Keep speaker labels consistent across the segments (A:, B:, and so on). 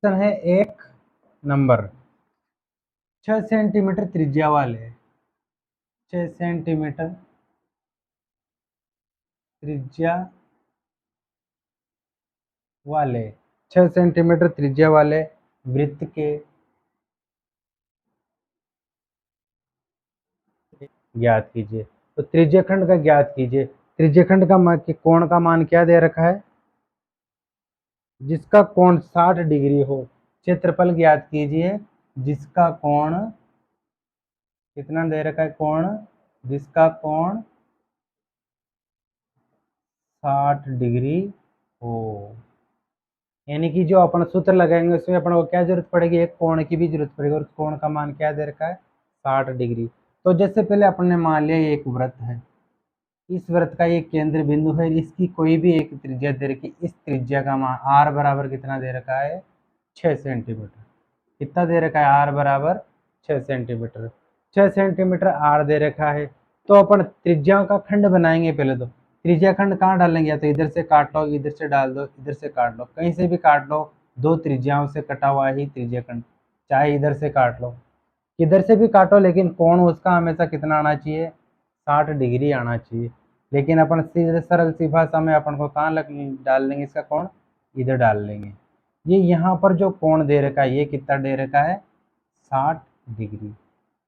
A: Question है एक number 6 centimetre त्रिज्या वाले 6 सेंटीमीटर त्रिज्या वाले 6 सेंटीमीटर त्रिज्या वाले वृत्त के ज्ञात कीजिए। तो त्रिज्याखंड का ज्ञात कीजिए। त्रिज्याखंड का कोण का मान क्या दे रखा है? जिसका कोण 60 डिग्री हो। क्षेत्रफल ज्ञात कीजिए जिसका कोण कितना दे रखा है? कोण जिसका कोण 60 डिग्री हो। यानी कि जो अपन सूत्र लगाएंगे उसमें अपन को क्या जरूरत पड़ेगी? एक कोण की भी जरूरत पड़ेगी। और उस कोण का मान क्या दे रखा है? 60 डिग्री। तो जैसे पहले अपन ने मान लिया एक वृत्त है, इस वृत्त का ये केंद्र बिंदु है, इसकी कोई भी एक त्रिज्या दे रखी। इस त्रिज्या का मान r बराबर कितना दे रखा है? 6 सेंटीमीटर। कितना दे रखा है? r बराबर 6 सेंटीमीटर। 6 सेंटीमीटर r दे रखा है। तो अपन त्रिज्याओं का खंड बनाएंगे। पहले तो त्रिज्या खंड कहाँ डालेंगे? या तो इधर से काट लो, इधर से डाल दो, इधर से काट लो, कहीं से भी काट लो। दो त्रिज्याओं से कटा हुआ ही त्रिज्या खंड, चाहे इधर से काट लो, इधर से भी काटो, लेकिन कोण उसका हमेशा कितना आना चाहिए? 60 डिग्री आना चाहिए। लेकिन अपन सीधे सरल सी भाषा में अपन को कहाँ डाल लेंगे इसका कोण? इधर डाल लेंगे। ये यहाँ पर जो कोण दे रखा है ये कितना दे रखा है? 60 डिग्री।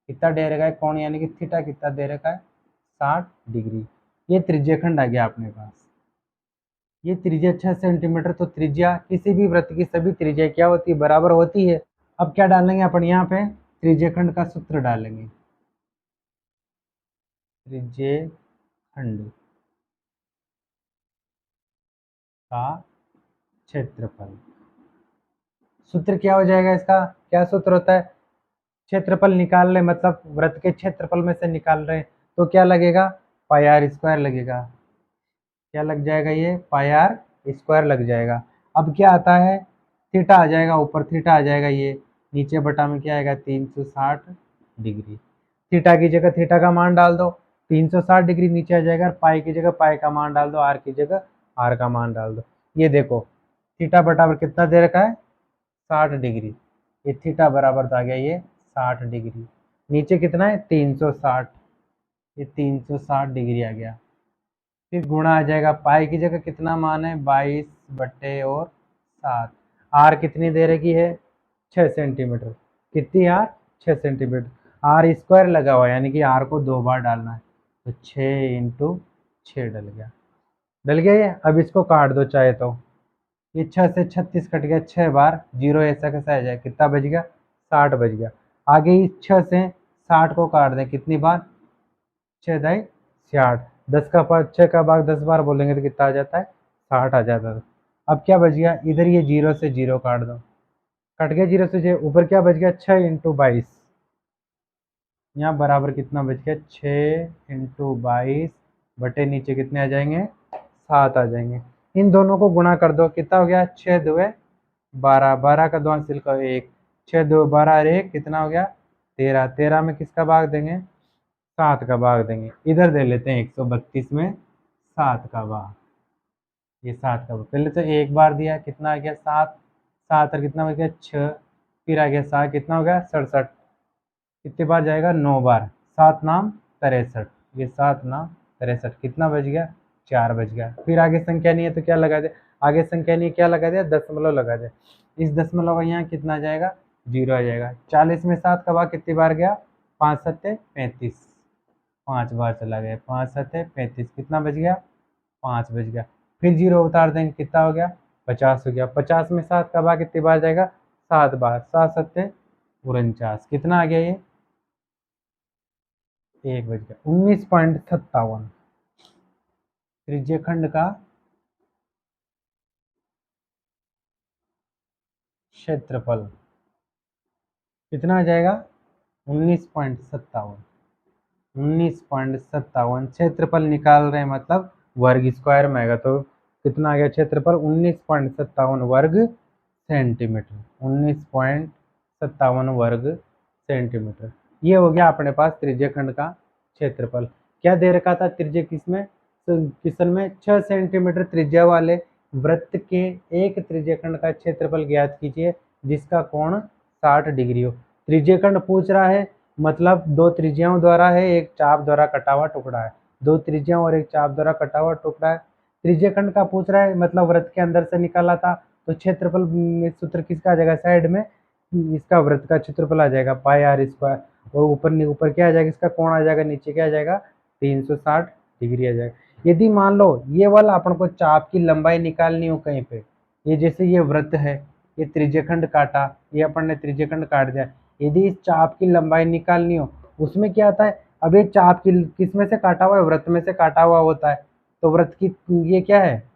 A: कितना दे रखा है कोण? यानी कि थीटा कितना दे रखा है? 60 डिग्री। ये त्रिज्याखंड आ गया अपने पास। ये त्रिज्या 6 सेंटीमीटर। तो त्रिज्या किसी भी वृत्त की सभी त्रिज्या क्या होती है? बराबर होती है। अब क्या डालेंगे अपन यहाँ पे? त्रिज्याखंड का सूत्र डालेंगे। त्रिज्याखंड का क्षेत्रफल। सूत्र क्या हो जाएगा इसका? क्या सूत्र होता है? क्षेत्रफल निकाल रहे, मतलब वृत्त के क्षेत्रफल में से निकाल रहे हैं, तो क्या लगेगा? पाई आर स्क्वायर लगेगा। क्या लग जाएगा? ये पाई आर स्क्वायर लग जाएगा। अब क्या आता है? थीटा आ जाएगा, ऊपर थीटा आ जाएगा, ये नीचे बटा में क्या आएगा? 360 डिग्री। थीटा की जगह थीटा का मान डाल दो, 360 डिग्री नीचे आ जाएगा। पाई की जगह पाई का मान डाल दो, आर की जगह आर का मान डाल दो। ये देखो थीटा बराबर कितना दे रखा है? 60 डिग्री। ये थीटा बराबर आ गया ये 60 डिग्री। नीचे कितना है? 360। ये 360 डिग्री आ गया। फिर गुणा आ जाएगा, पाई की जगह कितना मान है? 22 बट्टे और 7। आर कितनी दे रखी है? 6 सेंटीमीटर। कितनी आर? 6 सेंटीमीटर। आर स्क्वायर लगा हुआ है, यानी कि आर को 2 बार डालना है। तो 6 इंटू 6 डल गया। डल गया ये। अब इसको काट दो चाहे तो। ये 6 से 36 कट गया, 6 बार, जीरो ऐसा कैसा आ जाए? कितना बच गया? 60 बच गया। आगे इस 6 से 60 को काट दें, कितनी बार? 6 दाई 60। 10 का भाग 6 का भाग 10 बार बोलेंगे तो कितना आ जाता है? 60 आ जाता है। अब क्या बच गया? इधर ये जीरो से जीरो काट दो, कट गया जीरो से जीरो। ऊपर क्या बच गया? 6 इंटू 22। यहाँ बराबर कितना बच गया? 6 इंटू 22 बटे नीचे कितने आ जाएंगे? 7 आ जाएंगे। इन दोनों को गुणा कर दो, कितना हो गया? 6 दुए 12, 12 का 2 हासिल का 1, 6 2 12 और 1 कितना हो गया? 13। 13 में किसका भाग देंगे? 7 का भाग देंगे। इधर दे लेते हैं 132 में 7 का भाग। ये 7 का भाग पहले तो एक बार दिया, कितना आ गया? 7। 7 और कितना हो गया? 6। फिर आ गया 7, कितना हो गया? 67। कितने बार जाएगा? 9 बार। 7 नाम 63। ये 7 नाम 63। कितना बच गया? 4 बच गया। फिर आगे संख्या नहीं है तो क्या लगा दे? आगे संख्या नहीं, क्या लगा दिया? दशमलव लगा दे। इस दशमलव का यहाँ कितना आ जाएगा? 0 आ जाएगा। 40 में 7 का भाग कितनी बार गया? 5 7 35। 5 बार चला गया। 5 7 35। कितना बच गया? 5 बच गया। फिर 0 उतार देंगे, कितना हो गया? 50 हो गया। 50 में 7 का भाग कितनी बार जाएगा? 7 बार। 7 7 49। कितना आ गया ये? 1 बज गया। 19.57 त्रिज्याखंड का क्षेत्रफल कितना आ जाएगा? 19.57। 19.57 क्षेत्रफल निकाल रहे हैं, मतलब वर्ग स्क्वायर में आएगा। तो कितना आ गया क्षेत्रफल? 19.57 वर्ग सेंटीमीटर। 19.57 वर्ग सेंटीमीटर। ये हो गया अपने पास त्रिज्याखंड का क्षेत्रफल। क्या दे रखा था त्रिज्या किसमें? क्वेश्चन में 6 सेंटीमीटर त्रिज्या वाले वृत्त के एक त्रिज्याखंड का क्षेत्रफल ज्ञात कीजिए जिसका कोण 60 डिग्री हो। त्रिज्यीय खंड पूछ रहा है, मतलब दो त्रिज्याओं द्वारा है, एक चाप द्वारा कटा हुआ टुकड़ा है। दो त्रिज्याओं और एक चाप द्वारा कटा हुआ टुकड़ा है। त्रिज्यीय खंड का पूछ रहा है, मतलब वृत्त के अंदर से निकाला था, तो क्षेत्रफल में सूत्र किसका आ जाएगा, साइड में इसका वृत्त का क्षेत्रफल आ जाएगा पाई आर स्क्वायर, और ऊपर क्या आ जाएगा, इसका कोण आ जाएगा, नीचे क्या आ जाएगा 360 डिग्री आ जाएगा। यदि मान लो ये वाला अपन को चाप की लंबाई निकालनी हो कहीं पे, ये जैसे ये वृत्त है, ये त्रिज्यीय खंड काटा, ये अपन ने त्रिज्यीय खंड काट दिया, यदि इस चाप की लंबाई निकालनी हो, उसमें क्या आता है, अब ये चाप की किस में से काटा हुआ है, वृत्त में से काटा हुआ होता है, तो वृत्त की ये क्या है,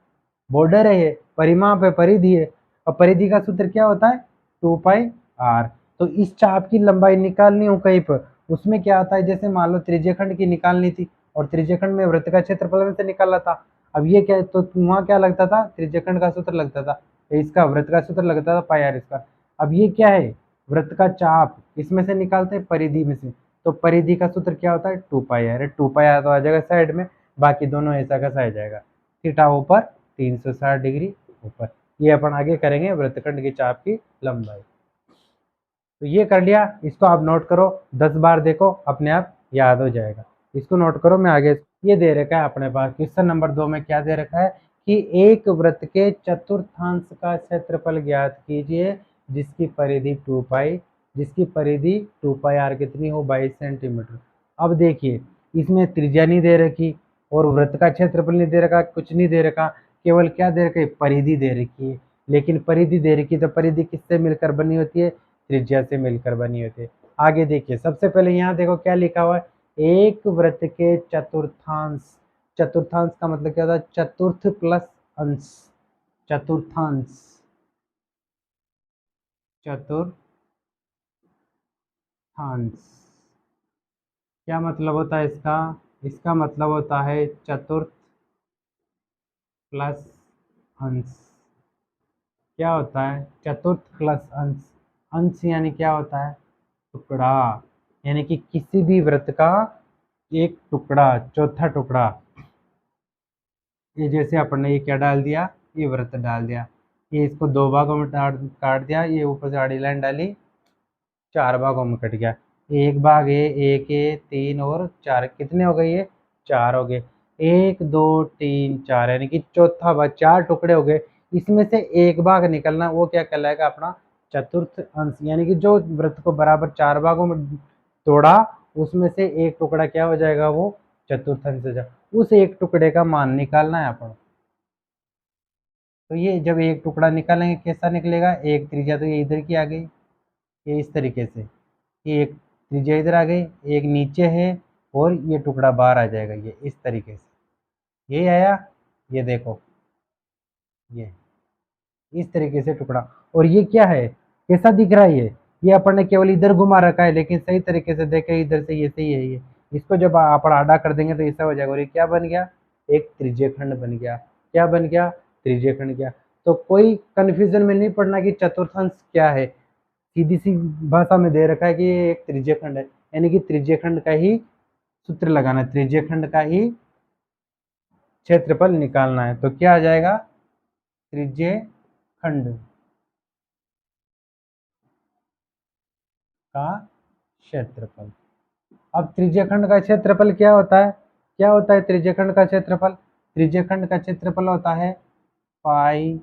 A: बॉर्डर है, ये परिमाप है, परिधि है, और परिधि का सूत्र क्या होता है 2πr। तो इस चाप की लंबाई निकालनी हो कहीं पर, उसमें क्या आता है, जैसे मान लो त्रिज्यीय खंड की निकालनी थी और त्रिज्यीय खंड में वृत्त का क्षेत्रफल में से निकाला था, अब ये क्या है, तो वहां क्या लगता था, त्रिज्यीय खंड का सूत्र लगता था, इसका वृत्त का सूत्र लगता था पाई आर इसका। अब ये क्या है, वृत्त का चाप इसमें से निकालते हैं परिधि में से, तो परिधि का सूत्र क्या होता है 2πr। 2πr तो आ जाएगा साइड में, बाकी दोनों ऐसा कैसा आ जाएगा, थीटा ऊपर 360 डिग्री ऊपर। ये अपन आगे करेंगे वृत्तखंड की चाप की लंबाई। तो ये कर लिया, इसको आप नोट करो, 10 बार देखो, अपने आप याद हो जाएगा। इसको नोट करो, मैं आगे ये दे रखा है अपने पास क्वेश्चन नंबर 2 में क्या दे रखा है कि एक वृत्त के चतुर्थांश का क्षेत्रफल ज्ञात कीजिए जिसकी परिधि 2π, जिसकी परिधि 2πr कितनी हो 22 सेंटीमीटर। अब देखिए इसमें त्रिज्या नहीं दे रखी और वृत्त का क्षेत्रफल नहीं दे रखा, कुछ नहीं दे रखा, केवल क्या दे रखा है, परिधि दे रखी है। लेकिन परिधि दे रखी तो परिधि किससे मिलकर बनी होती है, त्रिज्या से मिलकर बनी होती है। आगे देखिए, सबसे पहले यहाँ देखो क्या लिखा हुआ है, एक वृत्त के चतुर्थांश, चतुर्थांश का मतलब क्या होता है, चतुर्थ प्लस अंश, चतुर्थांश, चतुर्थांश क्या मतलब होता है इसका, इसका मतलब होता है चतुर्थ प्लस अंश। क्या होता है चतुर्थ प्लस अंश, अंश यानी क्या होता है, टुकड़ा, यानी कि किसी भी वृत्त का एक टुकड़ा, चौथा टुकड़ा। ये जैसे अपन ने ये क्या डाल दिया, ये वृत्त डाल दिया, ये इसको दो भागों में काट दिया, ये ऊपर से आड़ी लाइन डाली, 4 भागों में कट गया, एक भाग है, एक है, 3 और 4, कितने हो गए, ये 4 हो गए, 1 2 3 4, यानी कि चौथा भाग, 4 टुकड़े हो गए, इसमें से एक भाग निकलना, वो क्या कहलाएगा अपना चतुर्थ अंश। यानी कि जो वृत्त को बराबर 4 भागों में तोड़ा, उसमें से एक टुकड़ा क्या हो जाएगा, वो चतुर्थ अंश हो जाएगा। उस एक टुकड़े का मान निकालना है अपन। तो ये जब एक टुकड़ा निकालेंगे कैसा निकलेगा, एक त्रिज्या तो ये इधर की आ गई, ये इस तरीके से, ये एक त्रिज्या इधर आ गई, एक नीचे है, और ये टुकड़ा बाहर आ जाएगा, ये इस तरीके से, ये आया, ये देखो, ये इस तरीके से टुकड़ा। और ये क्या है, कैसा दिख रहा है, ये अपन ने केवल इधर घुमा रखा है, लेकिन सही तरीके से देखे इधर से, ये सही है, ये इसको जब अपन आड़ा कर देंगे तो ऐसा हो जाएगा, और ये क्या बन गया, एक त्रिज्यीय खंड बन गया। क्या बन गया, त्रिज्यीय खंड गया। तो कोई कंफ्यूजन में नहीं पड़ना कि चतुर्थांश क्या है, सीधी सी भाषा में दे रखा है कि ये एक त्रिज्यीय खंड है, यानी कि त्रिज्यीय खंड का ही सूत्र लगाना है, त्रिज्यीय खंड का ही क्षेत्रफल निकालना है। तो क्या आ जाएगा, त्रिज्यीय खंड का क्षेत्रफल। अब त्रिज्यीय खंड का क्षेत्रफल क्या होता है, क्या होता है त्रिज्यीय खंड का क्षेत्रफल, त्रिज्यीय खंड का क्षेत्रफल होता है pi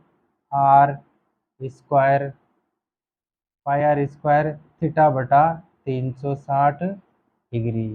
A: R square, pi R square theta बटा 360 डिग्री।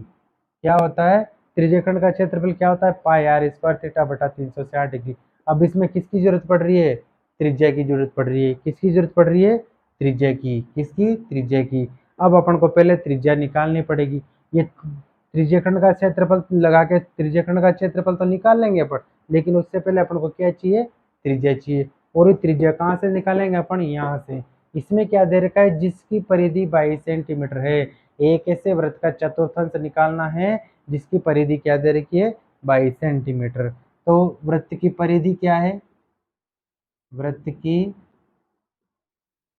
A: क्या होता है, त्रिज्यीय खंड का क्षेत्रफल क्या होता है, पाई आर स्क्वायर थीटा बटा 360 डिग्री। अब इसमें किसकी जरूरत पड़ रही है, त्रिज्या की जरूरत पड़ रही है, किसकी जरूरत पड़ रही है, त्रिज्या की, किसकी, त्रिज्या की। अब अपन को पहले त्रिज्या निकालनी पड़ेगी, ये त्रिज्यीय खंड का क्षेत्रफल लगा के त्रिज्यीय खंड का क्षेत्रफल तो निकाल लेंगे अपन, लेकिन उससे पहले अपन को क्या चाहिए, त्रिज्या चाहिए। और ये त्रिज्या कहाँ से निकालेंगे अपन, यहाँ से। इसमें क्या दे रखा है, जिसकी परिधि 22 सेंटीमीटर है, एक ऐसे वृत्त का चतुर्थांश निकालना है जिसकी परिधि क्या दे रखी है, 22 सेंटीमीटर। तो वृत्त की परिधि क्या है, वृत्त की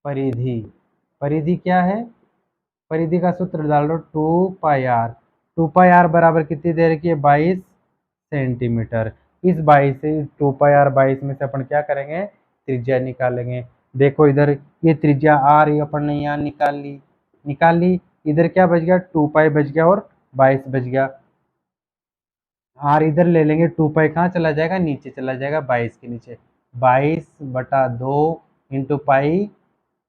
A: परिधि, परिधि क्या है, परिधि का सूत्र डाल दो 2πr, 2πr बराबर कितनी दे रखी है, 22 सेंटीमीटर। इस 22 से 2πr 22 में से अपन क्या करेंगे, त्रिज्या निकालेंगे। देखो इधर ये त्रिज्या आर ये अपन ने यहाँ निकाल ली। इधर क्या बच गया, 2 पाई बच गया और 22 बच गया। आर इधर ले लेंगे, 2 पाई कहाँ चला जाएगा, नीचे चला जाएगा 22 के नीचे। 22/2 इंटू पाई,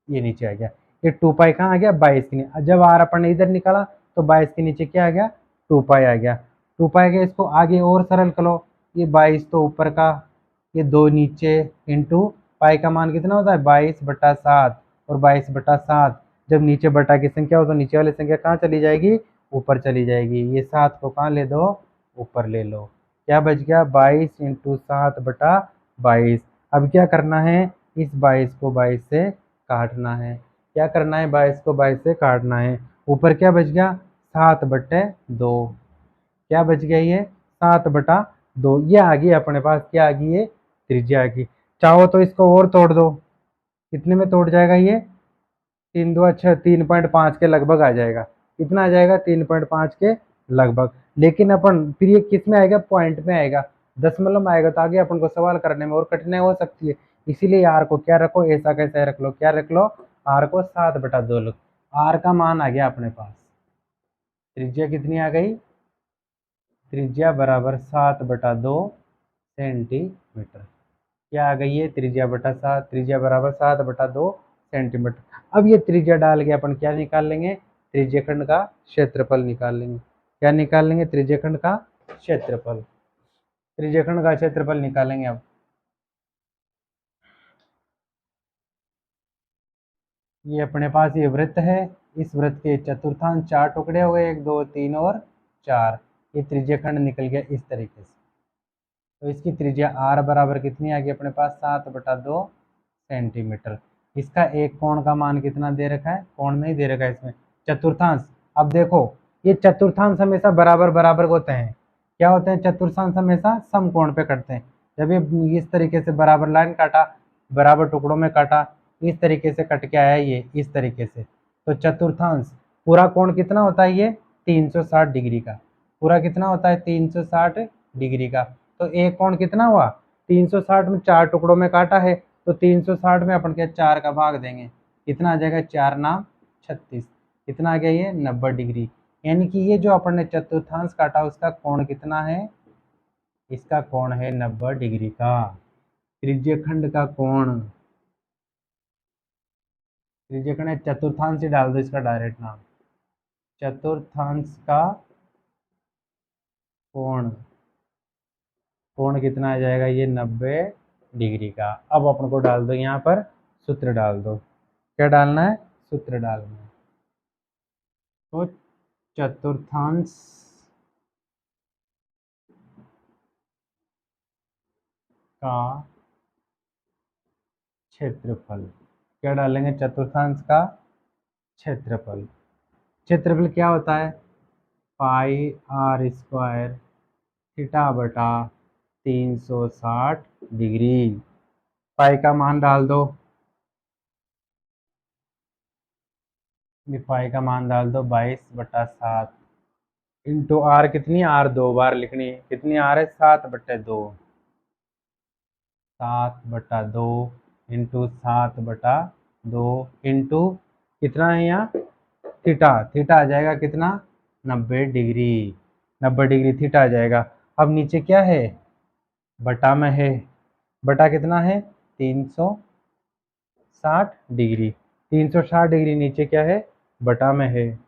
A: ये नीचे आ गया। ये 2 पाई कहाँ आ गया, 22 के नीचे। जब आर अपन ने इधर निकाला तो 22 के नीचे क्या आ गया, 2 पाई आ गया। 2 पाई के इसको आगे और सरल करो, ये 22 तो ऊपर का, ये 2 नीचे, इंटू पाई का मान कितना होता है 22/7, और 22/7 जब नीचे बटा की संख्या हो तो नीचे वाली संख्या कहाँ चली जाएगी, ऊपर चली जाएगी। ये 7 को कहाँ ले दो, ऊपर ले लो। क्या बच गया, 22 × 7/22। अब क्या करना है, इस 22 को 22 से काटना है। क्या करना है, 22 को 22 से काटना है। ऊपर क्या बच गया, 7/2। क्या बच गया, ये 7/2। ये आ गई अपने पास, क्या आ गई, ये त्रिज्या आ गई। चाहो तो इसको और तोड़ दो, कितने में तोड़ जाएगा ये, 3×2 = 6, 3.5 के लगभग आ जाएगा। कितना आ जाएगा, 3.5 के लगभग। लेकिन अपन फिर ये किस में आएगा, पॉइंट में आएगा, दशमलव में आएगा, तो आगे अपन को सवाल करने में और कठिनाई हो सकती है। इसीलिए आर को क्या रखो, ऐसा कैसे रख लो, क्या रख लो, आर को 7/2 लो। आर का मान आ गया अपने पास, त्रिज्या कितनी आ गई, त्रिज्या बराबर 7/2 सेंटीमीटर। क्या आ गई है, त्रिज्या बटा 7, त्रिज्या बराबर 7/2 सेंटीमीटर। अब ये त्रिज्या डाल के अपन क्या निकाल लेंगे, त्रिज्यखंड का क्षेत्रफल निकाल लेंगे। क्या निकाल लेंगे, त्रिज्यखंड का क्षेत्रफल। त्रिज्यखंड का क्षेत्रफल निकालेंगे अब। ये अपने पास ये वृत्त है, इस वृत्त के चतुर्थांश 4 टुकड़े हो गए, 1 2 3 और 4। ये त्रिज्यखंड निकल गया इस तरीके से। तो इसकी त्रिज्या आर बराबर कितनी आ गई अपने पास, 7/2 सेंटीमीटर। इसका एक कोण का मान कितना दे रखा है, कोण नहीं दे रखा है इसमें, चतुर्थांश। अब देखो ये चतुर्थांश हमेशा बराबर बराबर होते हैं। क्या होते हैं, चतुर्थांश हमेशा समकोण पे कटते हैं। जब ये इस तरीके से बराबर लाइन काटा, बराबर टुकड़ों में काटा, इस तरीके से कट के आया ये इस तरीके से, तो चतुर्थांश पूरा कोण कितना होता है, ये 360 डिग्री का। पूरा कितना होता है, 360 डिग्री का। तो एक कोण कितना हुआ, 360 में 4 टुकड़ों में काटा है, तो 360 में अपन क्या 4 का भाग देंगे, कितना आ जाएगा, 4×9 = 36। कितना आ गया, ये 90 डिग्री। यानी कि ये जो अपन ने चतुर्थांश काटा उसका कोण कितना है, इसका कोण है 90 डिग्री का। त्रिज्यखंड का कोण, त्रिज्यखंड चतुर्थांश ही डाल दो इसका डायरेक्ट नाम, चतुर्थांश का कोण। कोण कितना आ जाएगा, ये 90 डिग्री का। अब अपन को डाल दो यहाँ पर, सूत्र डाल दो। क्या डालना है, सूत्र डालना है। तो चतुर्थांश का क्षेत्रफल, क्या डालेंगे, चतुर्थांश का क्षेत्रफल। क्षेत्रफल क्या होता है, πr² θ/360 डिग्री। पाई का मान डाल दो, ये पाई का मान डाल दो 22/7 इंटू आर कितनी, आर 2 बार लिखनी है, कितनी आर है, 7/2। 7/2 इंटू 7/2 इंटू कितना है यहाँ, थीटा। थीटा आ जाएगा कितना, 90 डिग्री। 90 डिग्री थीटा आ जाएगा। अब नीचे क्या है, बटा में है, बटा कितना है, 360 डिग्री। 360 डिग्री नीचे क्या है, बटा में है।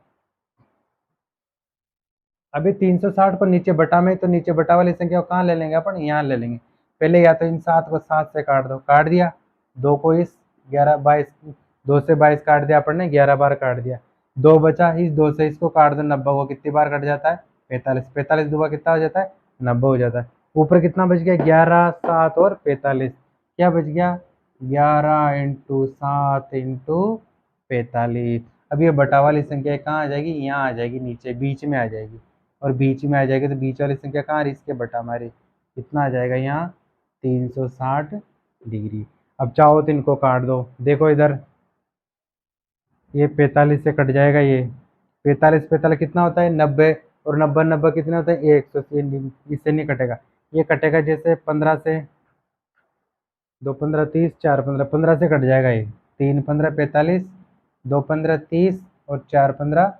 A: अभी 360 को नीचे बटा में, तो नीचे बटा वाली संख्या को कहाँ ले लेंगे अपन, यहाँ ले लेंगे। पहले या तो इन 7 को 7 से काट दो, काट दिया। 2 को इस 11 22, 2 से 22 काट दिया अपन ने, 11 बार काट दिया। 2 बचा, इस 2 से इसको काट दो, 90 को कितनी बार कट जाता है, 45। 45 2 कितना हो जाता है, 90 हो जाता है। ऊपर कितना बच गया, 11 7 और 45। क्या बच गया, 11 × 7 × 45। अब ये बटा वाली संख्या कहाँ आ जाएगी, यहाँ आ जाएगी, नीचे बीच में आ जाएगी। और बीच में आ जाएगी तो बीच वाली संख्या कहाँ आ रही, इसके बटा हमारी, कितना आ जाएगा यहाँ, 360 डिग्री। अब चाहो तो इनको काट दो, देखो इधर ये 45 से कट जाएगा, ये 45 45 कितना होता है, 90। और 90 90 कितना होता है, 100। इससे नहीं कटेगा, ये कटेगा जैसे 15 से दो 15 30, 4 15, 15 से कट जाएगा ये, 3 15 45, 2 15 30 और 4 15,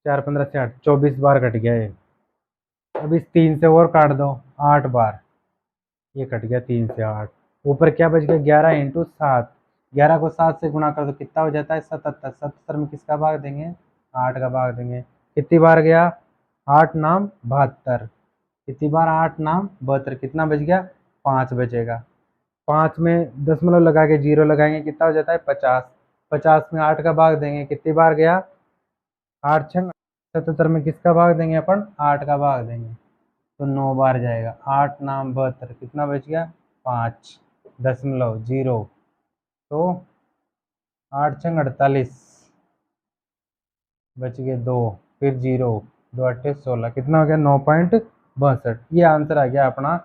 A: 4 15 से 8, 24 बार कट गया ये। अब इस 3 से और काट दो 8 बार, ये कट गया 3 से 8। ऊपर क्या बच गया, 11 इंटू 7, 11 को 7 से गुणा कर दो, कितना हो जाता है 77। 77 में किसका भाग देंगे, 8 का भाग देंगे। कितनी बार गया, 8 नाम 72, कितनी बार 8 नाम 72, कितना बच गया, 5 बचेगा। 5 में दशमलव लगा के 0 लगाएंगे, कितना हो जाता है 50। 50 में 8 का भाग देंगे, कितनी बार गया, 8 छंग 77 में किसका भाग देंगे अपन, 8 का भाग देंगे, तो 9 बार जाएगा। 8 नाम 72, कितना बच गया, 5.0, तो 8 छंग 48, बच गए 2, फिर 0, 2 8 16, कितना हो गया 9.62। ये आंसर आ गया अपना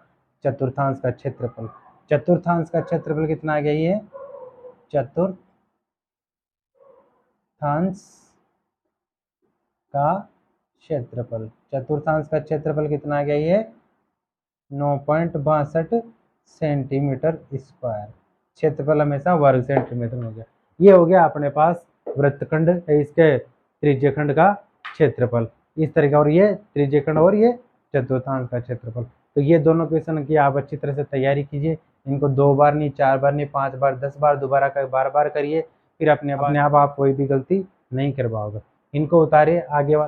A: चतुर्थांश का क्षेत्रफल। चतुर्थांश का क्षेत्रफल कितना आ गया, ये चतुर्थांश का क्षेत्रफल, चतुर्थांश का क्षेत्रफल कितना आ गया, ये 9.62 सेंटीमीटर स्क्वायर। क्षेत्रफल हमेशा वर्ग सेंटीमीटर में हो गया। ये हो गया अपने पास वृत्तखंड इसके त्रिज्यखंड का क्षेत्रफल इस तरह का, और ये त्रिज्यखंड और ये चतुर्थांश का क्षेत्रफल। तो ये दोनों क्वेश्चन की आप अच्छी तरह से तैयारी कीजिए, इनको 2 बार नहीं, 4 बार नहीं, 5 बार 10 बार दोबारा कर बार बार करिए, फिर अपने आप आप कोई भी गलती नहीं कर पाओगे। इनको उतारिए, आगे वाला